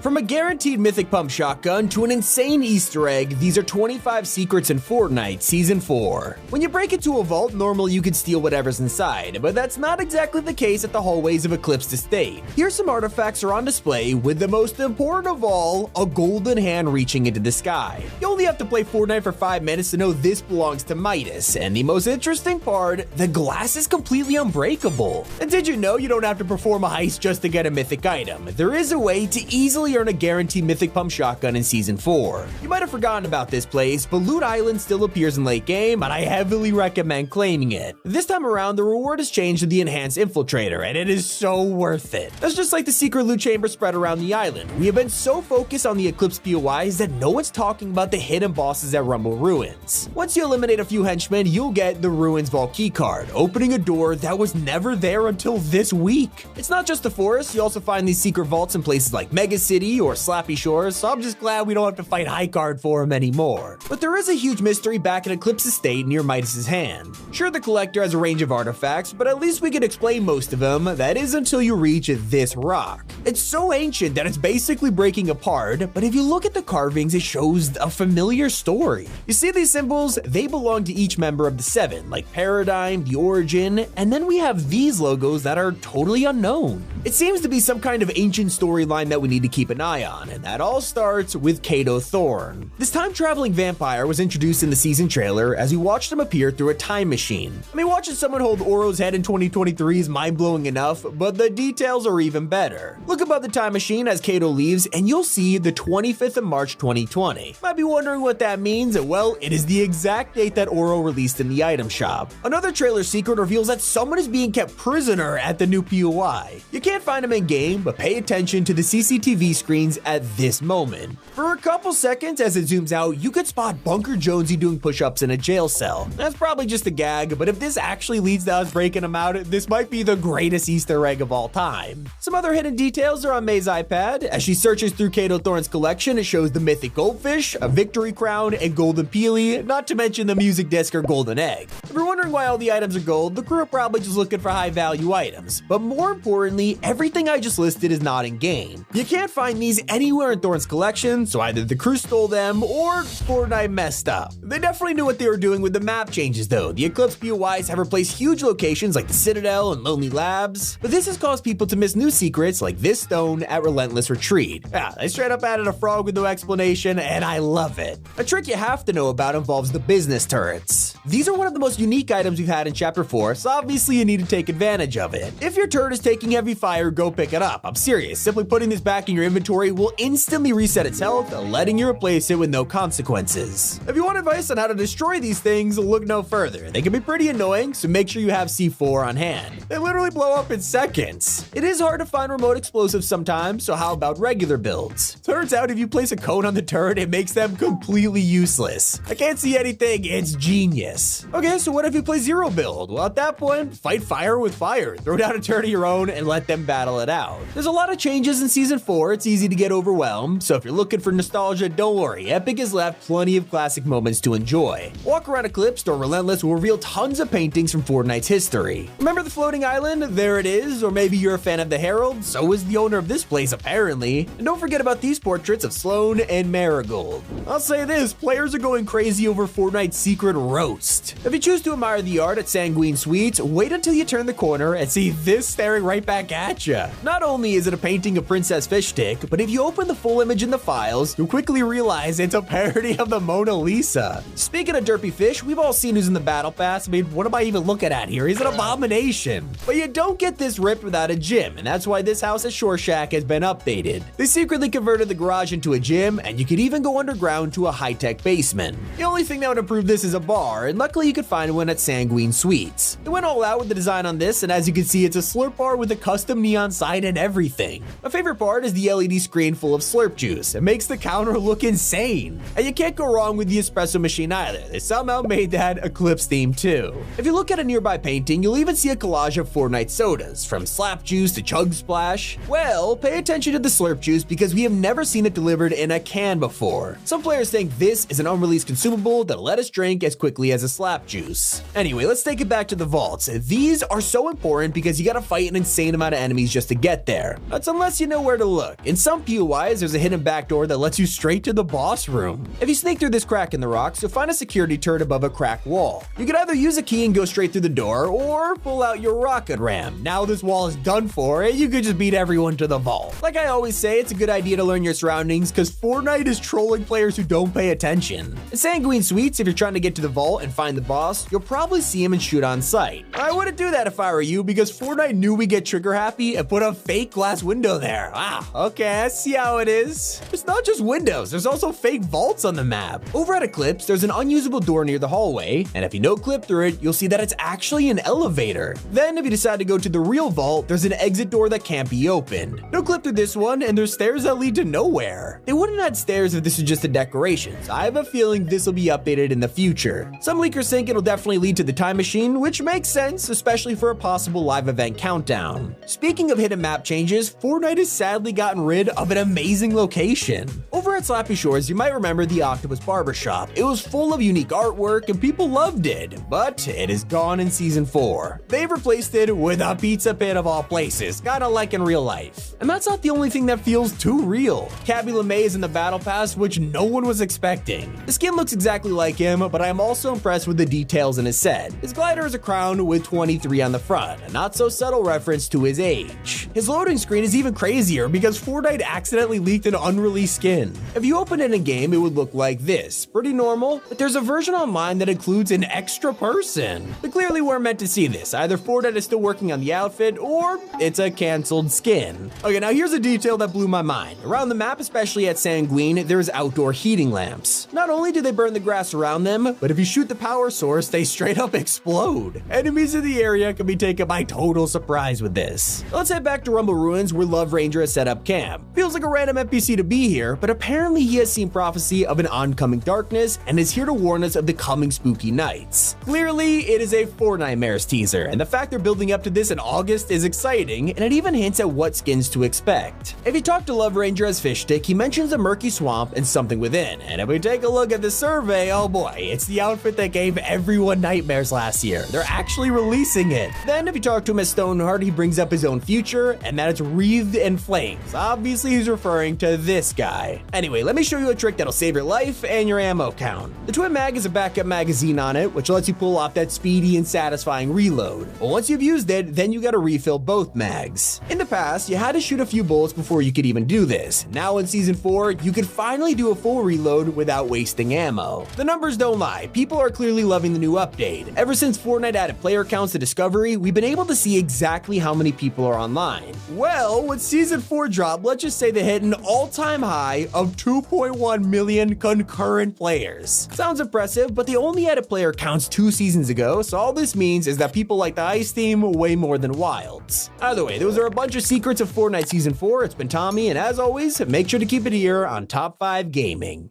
From a guaranteed mythic pump shotgun to an insane Easter egg, these are 25 secrets in Fortnite Season 4. When you break into a vault, normally you can steal whatever's inside, but that's not exactly the case at the hallways of Eclipse Estate. Here some artifacts are on display, with the most important of all, a golden hand reaching into the sky. You only have to play Fortnite for 5 minutes to know this belongs to Midas, and the most interesting part, the glass is completely unbreakable. And did you know you don't have to perform a heist just to get a mythic item? There is a way to easily earn a guaranteed mythic pump shotgun in Season 4. You might have forgotten about this place, but Loot Island still appears in late game, and I heavily recommend claiming it. This time around, the reward has changed to the Enhanced Infiltrator, and it is so worth it. That's just like the secret loot chamber spread around the island. We have been so focused on the Eclipse POIs that no one's talking about the hidden bosses at Rumble Ruins. Once you eliminate a few henchmen, you'll get the Ruins Vault keycard, opening a door that was never there until this week. It's not just the forest, you also find these secret vaults in places like Mega City or Slappy Shores, so I'm just glad we don't have to fight high card for them anymore. But there is a huge mystery back in Eclipse Estate near Midas's hand. Sure, the collector has a range of artifacts, but at least we can explain most of them. That is until you reach this rock. It's so ancient that it's basically breaking apart, but if you look at the carvings, it shows a familiar story. You see these symbols? They belong to each member of the 7, like Paradigm, the Origin, and then we have these logos that are totally unknown. It seems to be some kind of ancient storyline that we need to keep an eye on, and that all starts with Kato Thorn. This time-traveling vampire was introduced in the season trailer as we watched him appear through a time machine. I mean, watching someone hold Oro's head in 2023 is mind-blowing enough, but the details are even better. Look above the time machine as Kato leaves, and you'll see the 25th of March 2020. Might be wondering what that means? Well, it is the exact date that Oro released in the item shop. Another trailer secret reveals that someone is being kept prisoner at the new POI. You can't find him in-game, but pay attention to the CCTV screens at this moment. For a couple seconds as it zooms out, you could spot Bunker Jonesy doing push-ups in a jail cell. That's probably just a gag, but if this actually leads to us breaking him out, this might be the greatest Easter egg of all time. Some other hidden details are on May's iPad. As she searches through Kato Thorn's collection, it shows the mythic goldfish, a victory crown, and golden peely, not to mention the music disc or golden egg. If you're wondering why all the items are gold, the crew are probably just looking for high-value items. But more importantly, everything I just listed is not in-game. You can't find these anywhere in Thorn's collection, so either the crew stole them or Fortnite messed up. They definitely knew what they were doing with the map changes though. The Eclipse POIs have replaced huge locations like the Citadel and Lonely Labs, but this has caused people to miss new secrets like this stone at Relentless Retreat. Yeah, they straight up added a frog with no explanation, and I love it. A trick you have to know about involves the business turrets. These are one of the most unique items we've had in Chapter 4, so obviously you need to take advantage of it. If your turret is taking heavy fire, go pick it up. I'm serious, simply putting this back in your inventory will instantly reset its health, letting you replace it with no consequences. If you want advice on how to destroy these things, look no further. They can be pretty annoying, so make sure you have C4 on hand. They literally blow up in seconds. It is hard to find remote explosives sometimes, so how about regular builds? Turns out if you place a cone on the turret, it makes them completely useless. I can't see anything, it's genius. Okay, so what if you play zero build? Well, at that point, fight fire with fire. Throw down a turret of your own and let them battle it out. There's a lot of changes in Season 4, it's easy to get overwhelmed, so if you're looking for nostalgia, don't worry, Epic has left plenty of classic moments to enjoy. Walk around Eclipse or Relentless will reveal tons of paintings from Fortnite's history. Remember the floating island? There it is, or maybe you're a fan of the Herald? So is the owner of this place apparently. And don't forget about these portraits of Sloan and Marigold. I'll say this, players are going crazy over Fortnite's secret roast. If you choose to admire the art at Sanguine Suites, wait until you turn the corner and see this staring right back at you. Not only is it a painting of Princess Fishstick, but if you open the full image in the files, you'll quickly realize it's a parody of the Mona Lisa. Speaking of derpy fish, we've all seen who's in the battle pass. I mean, what am I even looking at here? He's an abomination. But you don't get this rip without a gym, and that's why this house at Shore Shack has been updated. They secretly converted the garage into a gym, and you could even go underground to a high-tech basement. The only thing that would improve this is a bar, and luckily you could find one at Sanguine Suites. They went all out with the design on this, and as you can see, it's a slurp bar with a custom neon sign and everything. My favorite part is the LED screen full of slurp juice. It makes the counter look insane. And you can't go wrong with the espresso machine either. They somehow made that Eclipse theme too. If you look at a nearby painting, you'll even see a collage of Fortnite sodas, from Slap Juice to Chug Splash. Well, pay attention to the slurp juice because we have never seen it delivered in a can before. Some players think this is an unreleased consumable that'll let us drink as quickly as as a slap juice. Anyway, let's take it back to the vaults. These are so important because you gotta fight an insane amount of enemies just to get there. That's unless you know where to look. In some POIs, there's a hidden back door that lets you straight to the boss room. If you sneak through this crack in the rocks, you'll find a security turret above a cracked wall. You can either use a key and go straight through the door, or pull out your rocket ram. Now this wall is done for, and you could just beat everyone to the vault. Like I always say, it's a good idea to learn your surroundings because Fortnite is trolling players who don't pay attention. In Sanguine Suites, if you're trying to get to the vault and find the boss, you'll probably see him and shoot on sight. I wouldn't do that if I were you because Fortnite knew we get trigger happy and put a fake glass window there. Wow, okay, I see how it is. It's not just windows, there's also fake vaults on the map. Over at Eclipse, there's an unusable door near the hallway, and if you no-clip through it, you'll see that it's actually an elevator. Then if you decide to go to the real vault, there's an exit door that can't be opened. No-clip through this one, and there's stairs that lead to nowhere. They wouldn't add stairs if this was just a decoration, so I have a feeling this will be updated in the future. Some leakers think it'll definitely lead to the time machine, which makes sense, especially for a possible live event countdown. Speaking of hidden map changes, Fortnite has sadly gotten rid of an amazing location. Over at Slappy Shores, you might remember the Octopus Barbershop. It was full of unique artwork and people loved it, but it is gone in Season 4. They've replaced it with a pizza pit of all places, kinda like in real life. And that's not the only thing that feels too real. Cabby LeMay is in the Battle Pass, which no one was expecting. The skin looks exactly like him, but I am also impressed with the details in his set. His glider is a crown with 23 on the front, a not so subtle reference to his age. His loading screen is even crazier because Fortnite accidentally leaked an unreleased skin. If you open it in game, it would look like this. Pretty normal, but there's a version online that includes an extra person. They clearly weren't meant to see this. Either Fortnite is still working on the outfit, or it's a canceled skin. Okay, now here's a detail that blew my mind. Around the map, especially at Sanguine, there's outdoor heating lamps. Not only do they burn the grass around them, but if you shoot the power source, they straight up explode. Enemies in the area can be taken by total surprise with this. Let's head back to Rumble Ruins where Love Ranger has set up camp. Feels like a random NPC to be here, but apparently he has seen prophecy of an oncoming darkness and is here to warn us of the coming spooky nights. Clearly, it is a Fortnitemares teaser, and the fact they're building up to this in August is exciting, and it even hints at what skins to expect. If you talk to Love Ranger as Fishstick, he mentions a murky swamp and something within, and if we take a look at the survey, oh boy, it's the outfit that gave everyone nightmares last year. They're actually releasing it. Then if you talk to him as Stoneheart, he brings up his own future, and that it's wreathed in flames. Obviously, he's referring to this guy. Anyway, let me show you a trick that'll save your life and your ammo count. The Twin Mag is a backup magazine on it, which lets you pull off that speedy and satisfying reload. But once you've used it, then you gotta refill both mags. In the past, you had to shoot a few bullets before you could even do this. Now in Season 4, you can finally do a full reload without wasting ammo. The numbers don't lie, people are clearly loving the new update. Ever since Fortnite added player counts to Discovery, we've been able to see exactly how many people are online. Well, with Season 4 drop, let's just say they hit an all-time high of 2.1 million concurrent players. Sounds impressive, but they only added player counts 2 seasons ago, so all this means is that people like the Ice Team way more than Wilds. Either way, those are a bunch of secrets of Fortnite Season 4. It's been Tommy, and as always, make sure to keep it here on Top 5 Gaming.